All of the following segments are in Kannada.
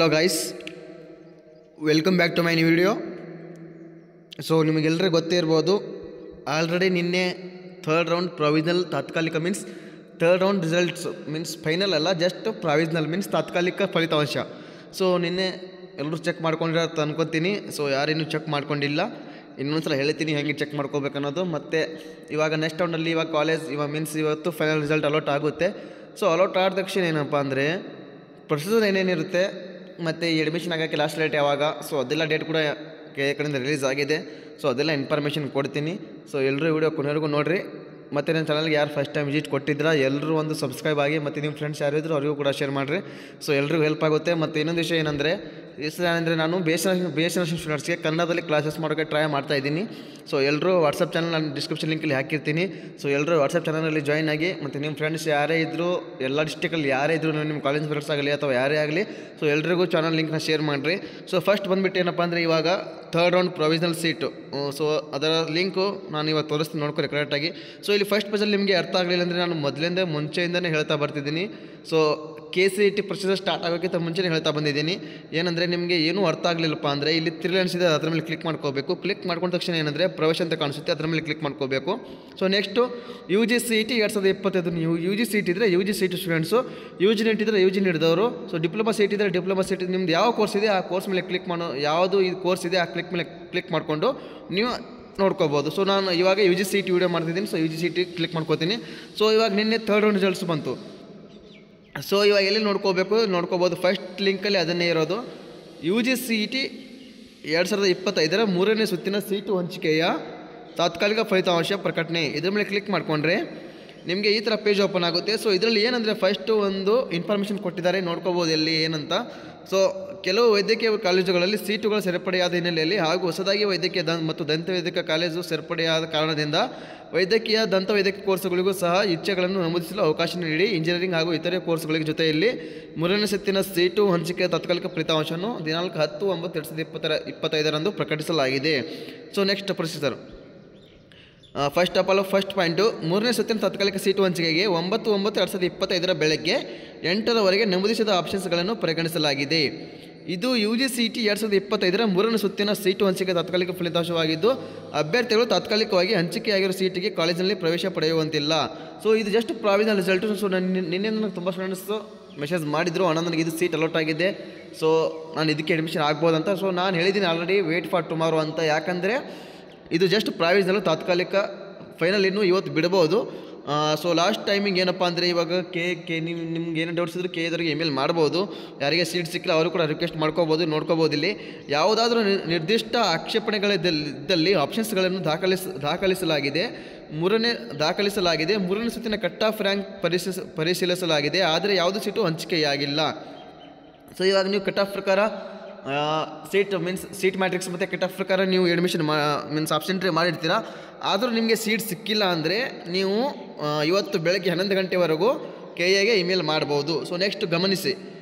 Hello guys, welcome back to my new video. So ನಿಮಗೆಲ್ಲರಿಗೂ ಗೊತ್ತೇ ಇರ್ಬೋದು, ಆಲ್ರೆಡಿ ನಿನ್ನೆ ಥರ್ಡ್ ರೌಂಡ್ ಪ್ರೊವಿಷನಲ್ ತಾತ್ಕಾಲಿಕ means third round results means final ಅಲ್ಲ, ಜಸ್ಟ್ ಪ್ರೊವಿಷನಲ್ ಮೀನ್ಸ್ ತಾತ್ಕಾಲಿಕ ಫಲಿತಾಂಶ. ಸೊ ನಿನ್ನೆ ಎಲ್ಲರೂ ಚೆಕ್ ಮಾಡ್ಕೊಂಡಿರೋ ಅನ್ಕೊತೀನಿ. ಸೊ ಯಾರೇನು ಚೆಕ್ ಮಾಡ್ಕೊಂಡಿಲ್ಲ, ಇನ್ನೊಂದ್ಸಲ ಹೇಳ್ತೀನಿ ಹೇಗೆ ಚೆಕ್ ಮಾಡ್ಕೋಬೇಕನ್ನೋದು. ಮತ್ತು ಇವಾಗ ನೆಕ್ಸ್ಟ್ ರೌಂಡಲ್ಲಿ ಇವಾಗ ಕಾಲೇಜ್ ಮೀನ್ಸ್ ಇವತ್ತು ಫೈನಲ್ ರಿಸಲ್ಟ್ ಅಲೌಟ್ ಆಗುತ್ತೆ. ಸೊ ಅಲೌಟ್ ಆದ ತಕ್ಷಣ ಏನಪ್ಪ ಅಂದರೆ ಪ್ರೊಸೀಜರ್ ಏನೇನಿರುತ್ತೆ ಮತ್ತು ಅಡ್ಮಿಷನ್ ಆಗೋಕ್ಕೆ ಲಾಸ್ಟ್ ಡೇಟ್ ಯಾವಾಗ, ಸೊ ಅದೆಲ್ಲ ಡೇಟ್ ಕೂಡ ಕಡೆಯಿಂದ ರಿಲೀಸ್ ಆಗಿದೆ. ಸೊ ಅದೆಲ್ಲ ಇನ್ಫಾರ್ಮೇಷನ್ ಕೊಡ್ತೀನಿ. ಸೊ ಎಲ್ಲರೂ ವಿಡಿಯೋ ಕೊನೆವರೆಗೂ ನೋಡಿರಿ. ಮತ್ತು ನನ್ನ ಚಾನಲ್ಗೆ ಯಾರು ಫಸ್ಟ್ ಟೈಮ್ ವಿಸಿಟ್ ಕೊಟ್ಟಿದ್ದೀರಾ ಎಲ್ಲರೂ ಒಂದು ಸಬ್ಸ್ಕ್ರೈಬ್ ಆಗಿ, ಮತ್ತು ನಿಮ್ಮ ಫ್ರೆಂಡ್ಸ್ ಯಾರಿದ್ರು ಅವರಿಗೂ ಕೂಡ ಶೇರ್ ಮಾಡಿರಿ. ಸೊ ಎಲ್ರಿಗೂ ಹೆಲ್ಪ್ ಆಗುತ್ತೆ. ಮತ್ತು ಇನ್ನೊಂದು ವಿಷಯ ಏನಂದರೆ ನಾನು ಬಿ ಎಸ್ ನರ್ಸಿಂಗ್ ಸ್ಟೂಡೆಂಟ್ಸ್ಗೆ ಕನ್ನಡದಲ್ಲಿ ಕ್ಲಾಸಸ್ ಮಾಡೋಕ್ಕೆ ಟ್ರೈ ಮಾಡ್ತಾ ಇದ್ದೀನಿ. ಸೊ ಎಲ್ಲರೂ ವಾಟ್ಸಪ್ ಚಾನಲ್ ನಾನು ಡಿಸ್ಕ್ರಿಪ್ಷನ್ ಲಿಂಕಲ್ಲಿ ಹಾಕಿರ್ತೀನಿ. ಸೊ ಎಲ್ಲರೂ ವಾಟ್ಸಪ್ ಚಾನಲಲ್ಲಿ ಜಾಯ್ನ್ ಆಗಿ, ಮತ್ತು ನಿಮ್ಮ ಫ್ರೆಂಡ್ಸ್ ಯಾರೇ ಇದ್ದರೂ, ಎಲ್ಲ ಡಿಸ್ಟಿಕಲ್ಲಿ ಯಾರೇ ಇದ್ದರೂ, ನಿಮ್ಮ ಕಾಲೇಜ್ ಫ್ರೆಂಡ್ಸ್ ಆಗಲಿ ಅಥವಾ ಯಾರೇ ಆಗಲಿ, ಸೊ ಎಲ್ರಿಗೂ ಚಾನಲ್ ಲಿಂಕ್ನ ಶೇರ್ ಮಾಡಿರಿ. ಸೊ ಫಸ್ಟ್ ಬಂದುಬಿಟ್ಟು ಏನಪ್ಪ ಅಂದರೆ ಇವಾಗ third round provisional seat. So ಅದರ ಲಿಂಕು ನಾನು ಇವಾಗ ತೋರಿಸ್ತೀನಿ, ನೋಡ್ಕೊರಿ ಕರೆಕ್ಟಾಗಿ. ಸೊ ಇಲ್ಲಿ ಫಸ್ಟ್ ಪೇಜಲ್ಲಿ ನಿಮಗೆ ಅರ್ಥ ಆಗಲಿಲ್ಲ ಅಂದರೆ ನಾನು ಮುಂಚೆಯಿಂದನೇ ಹೇಳ್ತಾ ಬರ್ತಿದ್ದೀನಿ. ಸೊ KCET ಪ್ರೊಸೀಜರ್ ಸ್ಟಾರ್ಟ್ ಆಗೋಕ್ಕಿಂತ ಮುಂಚೆನೇ ಹೇಳ್ತಾ ಬಂದಿದ್ದೀನಿ. ಏನಂದರೆ ನಿಮಗೆ ಏನೂ ಅರ್ಥ ಆಗಲಿಲ್ಲಪ್ಪ ಅಂದರೆ ಇಲ್ಲಿ 3 ಲೈನ್ಸ್ ಇದೆ, ಅದರ ಮೇಲೆ ಕ್ಲಿಕ್ ಮಾಡ್ಕೋಬೇಕು. ಕ್ಲಿಕ್ ಮಾಡ್ಕೊಂಡ ತಕ್ಷಣ ಏನಂದರೆ ಪ್ರವೇಶ ಅಂತ ಕಾಣಿಸುತ್ತೆ, ಅದರ ಮೇಲೆ ಕ್ಲಿಕ್ ಮಾಡ್ಕೋಬೇಕು. So next UGCET 2025. ನೀವು UGCET ಇದ್ದರೆ UGCET ಸ್ಟೂಡೆಂಟ್ಸು, UG NET ಇದ್ದರೆ UG NET ಇದ್ದವರು. ಸೊ ಡಿಪ್ಲೊಮಾ ಸೀಟ್ ಇದ್ದರೆ ಡಿಪ್ಲೊಮಾ ಸೀಟ್, ನಿಮ್ದು ಯಾವ ಕೋರ್ಸ್ ಇದೆ ಆ ಕೋರ್ಸ್ ಮೇಲೆ ಕ್ಲಿಕ್ ಮಾಡೋ, ಯಾವುದು ಈ ಕೋರ್ಸ್ ಇದೆ ಆ ಕ್ಲಿಕ್ ಮಾಡಿಕೊಂಡು ನೀವು ನೋಡ್ಕೋಬೋದು. ಸೊ ನಾನು ಇವಾಗ UGCET ವೀಡಿಯೋ ಮಾಡ್ತಿದ್ದೀನಿ. ಸೊ UGCET ಕ್ಲಿಕ್ ಮಾಡ್ಕೋತೀನಿ. ಸೊ ಇವಾಗ ನಿನ್ನೆ ಥರ್ಡ್ ರೌಂಡ್ ರಿಸಲ್ಟ್ಸ್ ಬಂತು. ಸೊ ಇವಾಗ ಎಲ್ಲಿ ನೋಡ್ಕೋಬೋದು, ಫಸ್ಟ್ ಲಿಂಕಲ್ಲಿ ಅದನ್ನೇ ಇರೋದು. UGCET 2025 3ನೇ ಸುತ್ತಿನ ಸೀಟು ಹಂಚಿಕೆಯ ತಾತ್ಕಾಲಿಕ ಫಲಿತಾಂಶ ಪ್ರಕಟಣೆ. ಇದ್ರ ಮೇಲೆ ಕ್ಲಿಕ್ ಮಾಡಿಕೊಂಡ್ರೆ ನಿಮಗೆ ಈ ಥರ ಪೇಜ್ ಓಪನ್ ಆಗುತ್ತೆ. ಸೊ ಇದರಲ್ಲಿ ಏನಂದರೆ ಫಸ್ಟು ಒಂದು ಇನ್ಫಾರ್ಮೇಷನ್ ಕೊಟ್ಟಿದ್ದಾರೆ, ನೋಡ್ಕೋಬೋದು ಎಲ್ಲಿ ಏನಂತ. ಸೊ ಕೆಲವು ವೈದ್ಯಕೀಯ ಕಾಲೇಜುಗಳಲ್ಲಿ ಸೀಟುಗಳು ಸೇರ್ಪಡೆಯಾದ ಹಿನ್ನೆಲೆಯಲ್ಲಿ ಹಾಗೂ ಹೊಸದಾಗಿ ವೈದ್ಯಕೀಯ ಮತ್ತು ದಂತವೈದ್ಯಕೀಯ ಕಾಲೇಜು ಸೇರ್ಪಡೆಯಾದ ಕಾರಣದಿಂದ ವೈದ್ಯಕೀಯ ದಂತವೈದ್ಯಕೀಯ ಕೋರ್ಸ್ಗಳಿಗೂ ಸಹ ಇಚ್ಛೆಗಳನ್ನು ನಮೂದಿಸಲು ಅವಕಾಶ ನೀಡಿ ಇಂಜಿನಿಯರಿಂಗ್ ಹಾಗೂ ಇತರೆ ಕೋರ್ಸ್ಗಳಿಗೆ ಜೊತೆಯಲ್ಲಿ 3ನೇ ಸುತ್ತಿನ ಸೀಟು ಹಂಚಿಕೆಯ ತಾತ್ಕಾಲಿಕ ಫಲಿತಾಂಶವನ್ನು ದಿನಾಂಕ 10/9/2025 ಪ್ರಕಟಿಸಲಾಗಿದೆ. So next procedure, first point, 3ನೇ ಸುತ್ತಿನ ತಾತ್ಕಾಲಿಕ ಸೀಟು ಹಂಚಿಕೆಗೆ 9/9/2025 ಬೆಳಗ್ಗೆ 8ರವರೆಗೆ ನಮೂದಿಸಿದ ಆಪ್ಷನ್ಸ್ಗಳನ್ನು ಪರಿಗಣಿಸಲಾಗಿದೆ. ಇದು UGCET 2025 3ನೇ ಸುತ್ತಿನ ಸೀಟು ಹಂಚಿಕೆ ತಾತ್ಕಾಲಿಕ ಫಲಿತಾಂಶವಾಗಿದ್ದು, ಅಭ್ಯರ್ಥಿಗಳು ತಾತ್ಕಾಲಿಕವಾಗಿ ಹಂಚಿಕೆಯಾಗಿರೋ ಸೀಟಿಗೆ ಕಾಲೇಜಿನಲ್ಲಿ ಪ್ರವೇಶ ಪಡೆಯುವಂತಿಲ್ಲ. ಸೊ ಇದು ಜಸ್ಟ್ ಪ್ರಾವಿಷನಲ್ ರಿಸಲ್ಟು. ಸೊ ನಿನ್ನೆ ನನಗೆ ತುಂಬ ಸ್ಟೂಡೆಂಟ್ಸು ಮೆಸೇಜ್ ಮಾಡಿದರು, ಅಣ್ಣ ನನಗೆ ಇದು ಸೀಟ್ ಅಲೌಟ್ ಆಗಿದೆ, ಸೊ ನಾನು ಇದಕ್ಕೆ ಅಡ್ಮಿಷನ್ ಆಗ್ಬೋದಂತ. ಸೊ ನಾನು ಹೇಳಿದ್ದೀನಿ ಆಲ್ರೆಡಿ, ವೇಟ್ ಫಾರ್ ಟುಮಾರೋ ಅಂತ. ಯಾಕಂದರೆ ಇದು ಜಸ್ಟ್ ಪ್ರಾವಿಷನಲ್, ತಾತ್ಕಾಲಿಕ, ಫೈನಲ್ ಇನ್ನೂ ಇವತ್ತು ಬಿಡ್ಬೋದು. ಸೊ ಲಾಸ್ಟ್ ಟೈಮಿಂಗ್ ಏನಪ್ಪ ಅಂದರೆ ಇವಾಗ ನಿಮ್ಗೆ ಏನೋ ಡೌಟ್ಸ್ ಇದ್ದರೂ KEದವರಿಗೆ ಇಮೇಲ್ ಮಾಡ್ಬೋದು. ಯಾರಿಗೆ ಸೀಟ್ ಸಿಕ್ಕಿಲ್ಲ ಅವರು ಕೂಡ ರಿಕ್ವೆಸ್ಟ್ ಮಾಡ್ಕೋಬೋದು, ನೋಡ್ಕೋಬೋದು. ಇಲ್ಲಿ ಯಾವುದಾದ್ರೂ ನಿರ್ದಿಷ್ಟ ಆಕ್ಷೇಪಣೆಗಳಿದ್ದಲ್ಲಿ ಆಪ್ಷನ್ಸ್ಗಳನ್ನು ದಾಖಲಿಸಲಾಗಿದೆ. 3ನೇ ಸುತ್ತಿನ ಕಟ್ ಆಫ್ ರ್ಯಾಂಕ್ ಪರಿಶೀಲಿಸಲಾಗಿದೆ, ಆದರೆ ಯಾವುದೇ ಸೀಟು ಹಂಚಿಕೆಯಾಗಿಲ್ಲ. ಸೊ ಇವಾಗ ನೀವು ಕಟ್ ಆಫ್ ಪ್ರಕಾರ ಸೀಟ್ ಮ್ಯಾಟ್ರಿಕ್ಸ್ ಮತ್ತು ಕಟ್ ಆಫ್ ಪ್ರಕಾರ ನೀವು ಅಡ್ಮಿಷನ್ ಆಪ್ಷನ್ ಎಂಟ್ರಿ ಮಾಡಿರ್ತೀರ. ಆದರೂ ನಿಮಗೆ ಸೀಟ್ ಸಿಕ್ಕಿಲ್ಲ ಅಂದರೆ ನೀವು ಇವತ್ತು ಬೆಳಗ್ಗೆ 11 ಗಂಟೆವರೆಗೂ KEಗೆ ಇಮೇಲ್ ಮಾಡ್ಬೋದು. ಸೊ ನೆಕ್ಸ್ಟ್ ಗಮನಿಸಿ,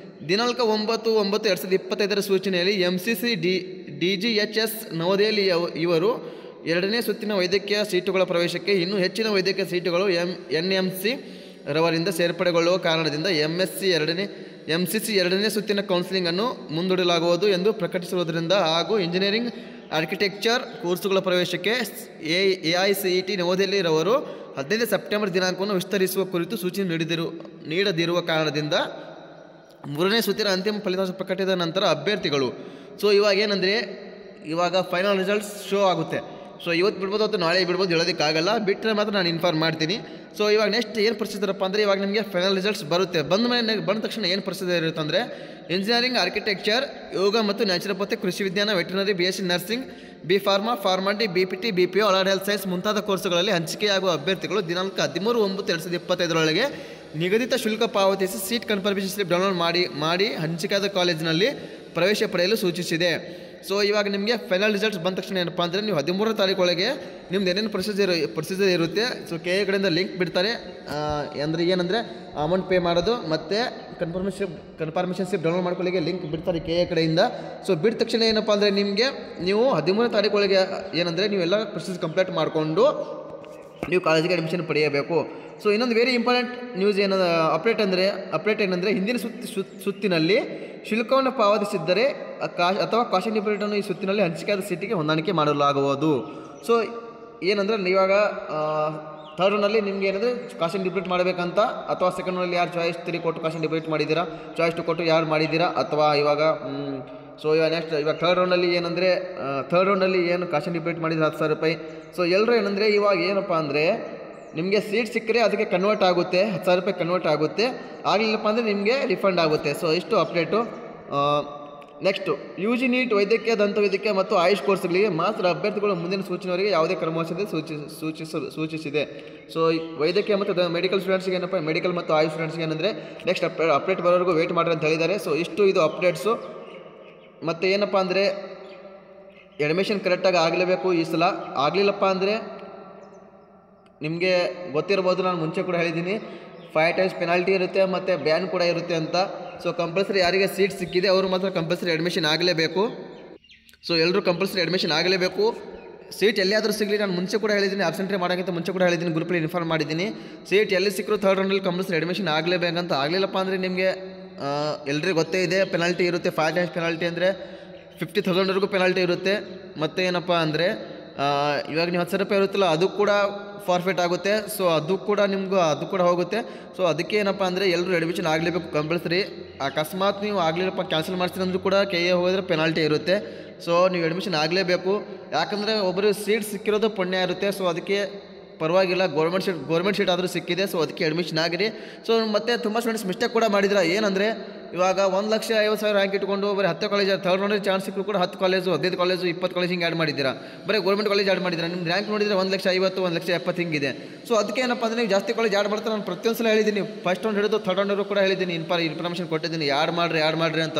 ದಿನಾಂಕ 9/9/2025 ಸೂಚನೆಯಲ್ಲಿ MCC DGHS ನವದೆಹಲಿ ಇವರು 2ನೇ ಸುತ್ತಿನ ವೈದ್ಯಕೀಯ ಸೀಟುಗಳ ಪ್ರವೇಶಕ್ಕೆ ಇನ್ನೂ ಹೆಚ್ಚಿನ ವೈದ್ಯಕೀಯ ಸೀಟುಗಳು NMC ರವರಿಂದ ಸೇರ್ಪಡೆಗೊಳ್ಳುವ ಕಾರಣದಿಂದ MCC 2ನೇ ಸುತ್ತಿನ ಕೌನ್ಸಿಲಿಂಗನ್ನು ಮುಂದೂಡಲಾಗುವುದು ಎಂದು ಪ್ರಕಟಿಸಿರುವುದರಿಂದ ಹಾಗೂ ಇಂಜಿನಿಯರಿಂಗ್ ಆರ್ಕಿಟೆಕ್ಚರ್ ಕೋರ್ಸುಗಳ ಪ್ರವೇಶಕ್ಕೆ AICTE ನವದೆಹಲಿ ರವರು 15 ಸೆಪ್ಟೆಂಬರ್ ದಿನಾಂಕವನ್ನು ವಿಸ್ತರಿಸುವ ಕುರಿತು ಸೂಚನೆ ನೀಡದಿರುವ ಕಾರಣದಿಂದ 3ನೇ ಸುತ್ತಿನ ಅಂತಿಮ ಫಲಿತಾಂಶ ಪ್ರಕಟಿಸಿದ ನಂತರ ಅಭ್ಯರ್ಥಿಗಳು, ಸೊ ಇವಾಗ ಏನಂದರೆ ಇವಾಗ ಫೈನಲ್ ರಿಸಲ್ಟ್ಸ್ ಶೋ ಆಗುತ್ತೆ. ಸೊ ಇವತ್ತು ಬಿಡ್ಬೋದು ಅಥವಾ ನಾಳೆ ಬಿಡ್ಬೋದು, ಹೇಳೋದಕ್ಕಾಗಲ್ಲ. ಬಿಟ್ಟರೆ ಮಾತ್ರ ನಾನು ಇನ್ಫಾರ್ಮ್ ಮಾಡ್ತೀನಿ. ಸೊ ಇವಾಗ ನೆಕ್ಸ್ಟ್ ಏನು ಪ್ರೊಸೀಜರಪ್ಪ ಅಂದರೆ ಇವಾಗ ನಿಮಗೆ ಫೈನಲ್ ರಿಸಲ್ಟ್ಸ್ ಬರುತ್ತೆ. ಬಂದ ತಕ್ಷಣ ಏನು ಪ್ರೊಸೀಜರ್ ಇರುತ್ತೆ ಅಂದರೆ ಇಂಜಿನಿಯರಿಂಗ್, ಆರ್ಕಿಟೆಕ್ಚರ್, ಯೋಗ ಮತ್ತು ನ್ಯಾಚುರೋಪತಿ, ಕೃಷಿ ವಿಜ್ಞಾನ, veterinary, BSc nursing, B.Pharma, ಫಾರ್ಮಾಟಿ, BPT, BPO, allied health science ಮುಂತಾದ ಕೋರ್ಸುಗಳಲ್ಲಿ ಹಂಚಿಕೆಯಾಗುವ ಅಭ್ಯರ್ಥಿಗಳು ದಿನಾಂಕ 13/9/2025 ನಿಗದಿತ ಶುಲ್ಕ ಪಾವತಿಸಿ ಸೀಟ್ ಕನ್ಫರ್ಮೇಷನ್ ಸ್ಲಿಪ್ ಡೌನ್ಲೋಡ್ ಮಾಡಿ ಹಂಚಿಕೆಯಾದ ಕಾಲೇಜಿನಲ್ಲಿ ಪ್ರವೇಶ ಪಡೆಯಲು ಸೂಚಿಸಿದೆ. ಸೊ ಇವಾಗ ನಿಮಗೆ ಫೈನಲ್ ರಿಸಲ್ಟ್ಸ್ ಬಂದ ತಕ್ಷಣ ಏನಪ್ಪ ಅಂದರೆ ನೀವು 13ನೇ ತಾರೀಕು ನಿಮ್ದು ಏನೇನು ಪ್ರೊಸೀಜರ್ ಇರುತ್ತೆ. ಸೊ KE ಕಡೆಯಿಂದ ಲಿಂಕ್ ಬಿಡ್ತಾರೆ. ಅಂದರೆ ಏನಂದರೆ ಅಮೌಂಟ್ ಪೇ ಮಾಡೋದು ಮತ್ತು ಕನ್ಫರ್ಮೇಷನ್ ಸ್ಲಿಪ್ ಡೌನ್ಲೋಡ್ ಮಾಡ್ಕೊಳ್ಳಿಕ್ಕೆ ಲಿಂಕ್ ಬಿಡ್ತಾರೆ KE ಕಡೆಯಿಂದ. ಸೊ ಬಿಟ್ಟ ತಕ್ಷಣ ಏನಪ್ಪ ಅಂದರೆ ನೀವು 13ನೇ ತಾರೀಕು ಏನಂದರೆ ನೀವೆಲ್ಲ ಪ್ರೊಸೀಜರ್ ಕಂಪ್ಲೀಟ್ ಮಾಡಿಕೊಂಡು ನೀವು ಕಾಲೇಜಿಗೆ ಅಡ್ಮಿಷನ್ ಪಡೆಯಬೇಕು. ಸೊ ಇನ್ನೊಂದು ವೆರಿ ಇಂಪಾರ್ಟೆಂಟ್ ನ್ಯೂಸ್ ಅಪ್ಡೇಟ್ ಏನಂದರೆ ಹಿಂದಿನ ಸುತ್ತಿನಲ್ಲಿ ಶುಲ್ಕವನ್ನು ಪಾವತಿಸಿದ್ದರೆ ಅಥವಾ ಕಾಶನ್ ಡಿಪಾಸಿಟನ್ನು ಈ ಸುತ್ತಿನಲ್ಲಿ ಹಂಚಿಕೆಯಾದ ಸೀಟಿಗೆ ಹೊಂದಾಣಿಕೆ ಮಾಡಲಾಗುವುದು. ಸೊ ಏನಂದರೆ ಇವಾಗ ಥರ್ಡ್ ರೌಂಡಲ್ಲಿ ನಿಮ್ಗೆ ಏನಂದರೆ ಕಾಶನ್ ಡಿಪಾಸಿಟ್ ಮಾಡಬೇಕಂತ, ಅಥವಾ ಸೆಕೆಂಡ್ ರೌಂಡಲ್ಲಿ ಯಾರು ಚಾಯ್ಸ್ 3 ಕೊಟ್ಟು ಕಾಶನ್ ಡಿಪಾಸಿಟ್ ಮಾಡಿದ್ದೀರಾ, ಚಾಯ್ಸ್ 2 ಕೊಟ್ಟು ಯಾರು ಮಾಡಿದ್ದೀರಾ, ಅಥವಾ ಇವಾಗ ಸೊ ಇವಾಗ ನೆಕ್ಸ್ಟ್ ಇವಾಗ ಥರ್ಡ್ ರೌಂಡಲ್ಲಿ ಏನು ಕಾಶನ್ ಡಿಪಾಸಿಟ್ ಮಾಡಿದ್ರೆ 10,000 ರೂಪಾಯಿ. ಸೊ ಎಲ್ಲರೂ ಏನಂದರೆ ಇವಾಗ ಏನಪ್ಪ ಅಂದರೆ ನಿಮಗೆ ಸೀಟ್ ಸಿಕ್ಕರೆ ಅದಕ್ಕೆ ಕನ್ವರ್ಟ್ ಆಗುತ್ತೆ, 10,000 ರೂಪಾಯಿ ಕನ್ವರ್ಟ್ ಆಗುತ್ತೆ, ಆಗಲಿಲ್ಲಪ್ಪ ಅಂದರೆ ನಿಮಗೆ ರಿಫಂಡ್ ಆಗುತ್ತೆ. ಸೊ ಇಷ್ಟು ಅಪ್ಡೇಟು. ನೆಕ್ಸ್ಟು UG ನೀಟ್ ವೈದ್ಯಕೀಯ, ದಂತವೈದ್ಯಕೀಯ ಮತ್ತು ಆಯುಷ್ ಕೋರ್ಸ್ಗಳಿಗೆ ಮಾತ್ರ ಅಭ್ಯರ್ಥಿಗಳು ಮುಂದಿನ ಸೂಚನೆವರೆಗೆ ಯಾವುದೇ ಕ್ರಮವಹಿಸದೆ ಸೂಚಿಸಿದೆ. ಸೊ ವೈದ್ಯಕೀಯ ಮತ್ತು ಮೆಡಿಕಲ್ ಸ್ಟೂಡೆಂಟ್ಸ್ಗೆ ಏನಪ್ಪ, ಮೆಡಿಕಲ್ ಮತ್ತು ಆಯುಷ್ ಸ್ಟೂಡೆಂಟ್ಸ್ಗೆ ಏನಂದರೆ ನೆಕ್ಸ್ಟ್ ಅಪ್ಡೇಟ್ ಬರೋವರೆಗೂ ವೇಟ್ ಮಾಡ್ರಿ ಅಂತ ಹೇಳಿದ್ದಾರೆ. ಸೊ ಇಷ್ಟು ಇದು ಅಪ್ಡೇಟ್ಸು. ಮತ್ತು ಏನಪ್ಪ ಅಂದರೆ ಅಡ್ಮಿಷನ್ ಕರೆಕ್ಟಾಗಿ ಆಗಲೇಬೇಕು ಈ ಸಲ. ಆಗಲಿಲ್ಲಪ್ಪ ಅಂದರೆ ನಿಮಗೆ ಗೊತ್ತಿರ್ಬೋದು, ನಾನು ಮುಂಚೆ ಕೂಡ ಹೇಳಿದ್ದೀನಿ 5 ಟೈಮ್ಸ್ ಪೆನಾಲ್ಟಿ ಇರುತ್ತೆ ಮತ್ತು ಬ್ಯಾನ್ ಕೂಡ ಇರುತ್ತೆ ಅಂತ. ಸೊ ಕಂಪಲ್ಸರಿ ಯಾರಿಗೆ ಸೀಟ್ ಸಿಕ್ಕಿದೆ ಅವರು ಮಾತ್ರ ಕಂಪಲ್ಸರಿ ಅಡ್ಮಿಷನ್ ಆಗಲೇಬೇಕು. ಸೊ ಎಲ್ಲರೂ ಕಂಪಲ್ಸರಿ ಅಡ್ಮಿಷನ್ ಆಗಲೇಬೇಕು. ಸೀಟ್ ಎಲ್ಲಿಯಾದರೂ ಸಿಗಲಿ, ನಾನು ಮುಂಚೆ ಕೂಡ ಹೇಳಿದ್ದೀನಿ, ಆಬ್ಸೆಂಟ್ರಿ ಮಾಡೋಕ್ಕಿಂತ ಮುಂಚೆ ಕೂಡ ಹೇಳಿದ್ದೀನಿ, ಗ್ರೂಪಲ್ಲಿ ಇನ್ಫಾರ್ಮ್ ಮಾಡಿದ್ದೀನಿ. ಸೀಟ್ ಎಲ್ಲಿ ಸಿಕ್ಕರೂ ಥರ್ಡ್ ರೌಂಡಲ್ಲಿ ಕಂಪಲ್ಸರಿ ಅಡ್ಮಿಷನ್ ಆಗಲೇಬೇಕಂತ. ಆಗಲಿಲ್ಲಪ್ಪ ಅಂದರೆ ನಿಮಗೆ ಎಲ್ರಿಗೂ ಗೊತ್ತೇ ಇದೆ, ಪೆನಾಲ್ಟಿ ಇರುತ್ತೆ. 5 ಟೈಮ್ಸ್ ಪೆನಾಲ್ಟಿ ಅಂದರೆ 50,000ವರೆಗೂ ಪೆನಾಲ್ಟಿ ಇರುತ್ತೆ. ಮತ್ತು ಏನಪ್ಪ ಅಂದರೆ ಇವಾಗ ನೀವು 10,000 ರೂಪಾಯಿ ಇರುತ್ತಲ್ಲ, ಅದು ಕೂಡ ಫಾರ್ಫಿಟ್ ಆಗುತ್ತೆ. ಸೊ ಅದು ಕೂಡ ಹೋಗುತ್ತೆ. ಸೊ ಅದಕ್ಕೆ ಏನಪ್ಪ ಅಂದರೆ ಎಲ್ಲರೂ ಅಡ್ಮಿಷನ್ ಆಗಲೇಬೇಕು ಕಂಪಲ್ಸರಿ. ಅಕಸ್ಮಾತ್ ನೀವು ಆಗಲಿಲ್ಲಪ್ಪ ಕ್ಯಾನ್ಸಲ್ ಮಾಡ್ತೀನಿ ಅಂದರೂ ಕೂಡ KA ಹೋದರೆ ಪೆನಾಲ್ಟಿ ಇರುತ್ತೆ. ಸೊ ನೀವು ಅಡ್ಮಿಷನ್ ಆಗಲೇಬೇಕು, ಯಾಕಂದರೆ ಒಬ್ಬರು ಸೀಟ್ ಸಿಕ್ಕಿರೋದು ಪುಣ್ಯ ಇರುತ್ತೆ. ಸೊ ಅದಕ್ಕೆ ಪರವಾಗಿಲ್ಲ, ಗೌರ್ಮೆಂಟ್ ಸೀಟ್ ಆದರೂ ಸಿಕ್ಕಿದೆ. ಸೊ ಅದಕ್ಕೆ ಅಡ್ಮಿಷನ್ ಆಗಿರಿ. ಸೊ ಮತ್ತು ತುಂಬ ಸ್ಟೂಡೆಂಟ್ಸ್ ಮಿಸ್ಟೇಕ್ ಕೂಡ ಮಾಡಿದ್ರೆ, ಏನಂದರೆ ಇವಾಗ 1,50,000 ರ್ಯಾಂಕ್ ಇಟ್ಕೊಂಡು ಬರೀ 10 ಕಾಲೇಜ್ ಥರ್ಡ್ ರೌಂಡಲ್ಲಿ ಚಾನ್ಸ್ ಸಿಕ್ಕರು ಕೂಡ 10 ಕಾಲೇಜು, 15 ಕಾಲೇಜು, 20 ಕಾಲೇಜ್ ಹಿಂಗೆ ಆ್ಯಡ್ ಮಾಡಿದ್ದೀರಾ. ಬರೀ ಗೌರ್ಮೆಂಟ್ ಕಾಲೇಜ್ ಆ್ಯಡ್ ಮಾಡಿದ್ದೀರಾ. ನಿಮ್ಮ ರ್ಯಾಂಕ್ ನೋಡಿದರೆ 1,50,000, 1,70,000 ಹಿಂಗಿದೆ. ಸೊ ಅದಕ್ಕೆ ಏನಪ್ಪ ಅಂದರೆ ನೀವು ಜಾಸ್ತಿ ಕಾಲೇಜ್ ಆ್ಯಡ್ ಮಾಡ್ತಾರೆ. ನಾನು ಪ್ರತಿಯೊಂದು ಸಲ ಹೇಳಿದ್ದೀನಿ, ಫಸ್ಟ್ ರೌಂಡ್ ಹಿಡಿದು ಥರ್ಡ್ ರೌಂಡರು ಕೂಡ ಹೇಳಿದ್ದೀನಿ, ಇನ್ಫಾರ್ಮೇಷನ್ ಕೊಟ್ಟಿದ್ದೀನಿ, ಆ್ಯಡ್ ಮಾಡಿರಿ ಅಂತ.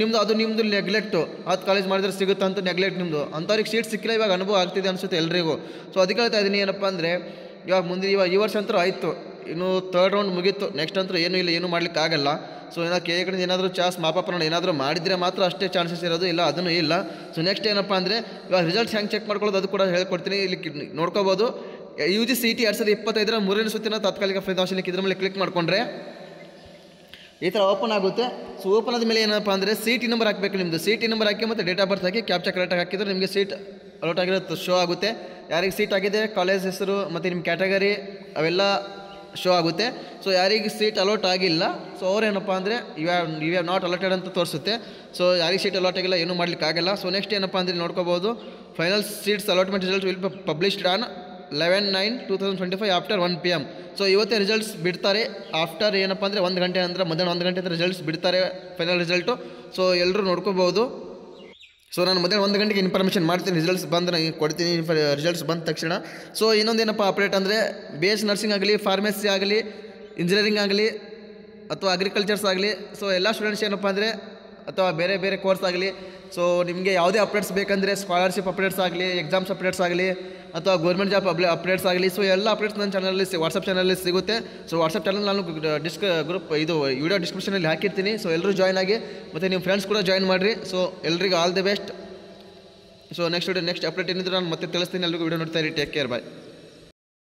ನಿಮ್ಮದು ನೆಗ್ಲೆಕ್ಟು. 10 ಕಾಲೇಜ್ ಮಾಡಿದ್ರೆ ಸಿಗುತ್ತೆ ಅಂತ ನೆಗ್ಲೆಕ್ಟ್ ನಿಮ್ಮದು. ಅಂಥವ್ರಿಗೆ ಸೀಟ್ ಸಿಕ್ಕಿಲ್ಲ, ಇವಾಗ ಅನುಭವ ಆಗ್ತಿದೆ ಅನಿಸುತ್ತೆ ಎಲ್ರಿಗೂ. ಸೊ ಅದಕ್ಕೆ ಹೇಳ್ತಾ ಇದ್ದೀನಿ ಏನಪ್ಪ ಅಂದರೆ ಇವಾಗ ಈ ವರ್ಷ ಅಂತೂ ಆಯಿತು, ಇನ್ನು ಥರ್ಡ್ ರೌಂಡ್ ಮುಗೀತು. ನೆಕ್ಸ್ಟ್ ಅಂತೂ ಏನೂ ಮಾಡಲಿಕ್ಕಾಗಲ್ಲ. ಸೊ KA ಕಡೆಯಿಂದ ಏನಾದರೂ ಮಾಪಾಪನ ಏನಾದರೂ ಮಾಡಿದರೆ ಮಾತ್ರ ಅಷ್ಟೇ ಚಾನ್ಸಸ್ ಇರೋದು, ಇಲ್ಲ ಅದನ್ನು ಇಲ್ಲ. ಸೊ ನೆಕ್ಸ್ಟ್ ಏನಪ್ಪ ಅಂದರೆ ಇವಾಗ ರಿಸಲ್ಟ್ಸ್ ಹೆಂಗೆ ಚೆಕ್ ಮಾಡ್ಕೊಳ್ಳೋದು ಅದು ಕೂಡ ಹೇಳ್ಕೊಡ್ತೀನಿ. ಇಲ್ಲಿ ನೋಡ್ಕೋಬೋದು. UG CET 2025 3ನೇ ಸುತ್ತಿನ ತಾತ್ಕಾಲಿಕ ಫಲಿತಾಂಶ ಇದ್ರ ಮೇಲೆ ಕ್ಲಿಕ್ ಮಾಡಿಕೊಂಡ್ರೆ ಈ ಥರ ಓಪನ್ ಆಗುತ್ತೆ. ಸೊ ಓಪನ್ ಆದಮೇಲೆ ಏನಪ್ಪ ಅಂದರೆ CET ನಂಬರ್ ಹಾಕಬೇಕು. ನಿಮ್ಮದು CET ನಂಬರ್ ಹಾಕಿ ಮತ್ತು date of birth hockey captcha ಕರೆಕ್ಟಾಗಿ ಹಾಕಿದರೆ ನಿಮಗೆ ಸೀಟ್ ಅಲೋಟ್ ಆಗಿರೋದು ಶೋ ಆಗುತ್ತೆ. ಯಾರಿಗೆ ಸೀಟ್ ಆಗಿದೆ, ಕಾಲೇಜ್ ಹೆಸರು ಮತ್ತು ನಿಮ್ಮ ಕ್ಯಾಟಗರಿ ಅವೆಲ್ಲ ಶೋ ಆಗುತ್ತೆ. ಸೊ ಯಾರಿಗೆ ಸೀಟ್ ಅಲೋಟ್ ಆಗಿಲ್ಲ, ಸೊ ಅವ್ರೇನಪ್ಪ ಅಂದರೆ ಯು ಹ್ಯಾವ್ ನಾಟ್ ಅಲಾಟೆಡ್ ಅಂತ ತೋರಿಸುತ್ತೆ. ಸೊ ಯಾರಿಗೆ ಸೀಟ್ ಅಲಾಟ್ ಆಗಿಲ್ಲ ಏನೂ ಮಾಡಲಿಕ್ಕಾಗಲ್ಲ. ಸೊ ನೆಕ್ಸ್ಟ್ ಏನಪ್ಪ ಅಂದರೆ ನೋಡ್ಕೋಬೋದು, final seats allotment result will be published on 11/9/2025 after 1 PM. So ಇವತ್ತೇ ರಿಸಲ್ಟ್ಸ್ ಬಿಡ್ತಾರೆ. ಆಫ್ಟರ್ ಏನಪ್ಪ ಅಂದರೆ 1 ಗಂಟೆ ನಂತರ, ಮಧ್ಯಾಹ್ನ 1 ಗಂಟೆ ನಂತರ ರಿಸಲ್ಟ್ಸ್ ಬಿಡ್ತಾರೆ, ಫೈನಲ್ ರಿಸಲ್ಟು. ಸೊ ಎಲ್ಲರೂ ನೋಡ್ಕೋಬೋದು. ಸೊ ನಾನು ಮಧ್ಯಾಹ್ನ 1 ಗಂಟೆಗೆ ಇನ್ಫಾರ್ಮೇಷನ್ ಮಾಡ್ತೀನಿ, ರಿಸಲ್ಟ್ಸ್ ಬಂದು ನನಗೆ ಕೊಡ್ತೀನಿ ರಿಸಲ್ಟ್ಸ್ ಬಂದ ತಕ್ಷಣ. ಸೊ ಇನ್ನೊಂದೇನಪ್ಪ ಅಪ್ಡೇಟ್ ಅಂದರೆ BS ನರ್ಸಿಂಗ್ ಆಗಲಿ, ಫಾರ್ಮಸಿ ಆಗಲಿ, ಇಂಜಿನಿಯರಿಂಗ್ ಆಗಲಿ ಅಥವಾ ಅಗ್ರಿಕಲ್ಚರ್ಸ್ ಆಗಲಿ, ಸೊ ಎಲ್ಲ ಸ್ಟೂಡೆಂಟ್ಸ್ ಏನಪ್ಪ ಅಂದರೆ ಅಥವಾ ಬೇರೆ ಕೋರ್ಸ್ ಆಗಲಿ, ಸೊ ನಿಮಗೆ ಯಾವುದೇ ಅಪ್ಡೇಟ್ಸ್ ಬೇಕಂದರೆ ಸ್ಕಾಲರ್ಶಿಪ್ ಅಪ್ಡೇಟ್ಸ್ ಆಗಲಿ, ಎಕ್ಸಾಮ್ಸ್ ಅಪ್ಡೇಟ್ಸ್ ಆಗಲಿ ಅಥವಾ ಗೌರ್ಮೆಂಟ್ ಜಾಬ್ ಅಪ್ಡೇಟ್ಸ್ ಆಗಲಿ, ಸೊ ಎಲ್ಲ ಅಪ್ಡೇಟ್ಸ್ ನನ್ನ ಚಾನಲಲ್ಲಿ ವಾಟ್ಸಪ್ ಚಾನಲಲ್ಲಿ ಸಿಗುತ್ತೆ. ಸೊ ವಾಟ್ಸಪ್ ಚಾನಲ್ ನಾನು ಗ್ರೂಪ್ ವಿಡಿಯೋ ಡಿಸ್ಕ್ರಿಪ್ಷನಲ್ಲಿ ಹಾಕಿರ್ತೀನಿ. ಸೊ ಎಲ್ಲರೂ ಜಾಯ್ನ್ ಆಗಿ ಮತ್ತು ನಿಮ್ಮ ಫ್ರೆಂಡ್ಸ್ ಕೂಡ ಜಾಯ್ನ್ ಮಾಡಿರಿ. ಸೊ ಎಲ್ರಿಗೂ all the best. So next update ಏನಿದ್ರು ನಾನು ಮತ್ತೆ ತಿಳಿಸ್ತೀನಿ. ಎಲ್ರಿಗೂ ವಿಡಿಯೋ ನೋಡ್ತಾ ಇರಿ. ಟೇಕ್ ಕೇರ್, ಬಾಯ್.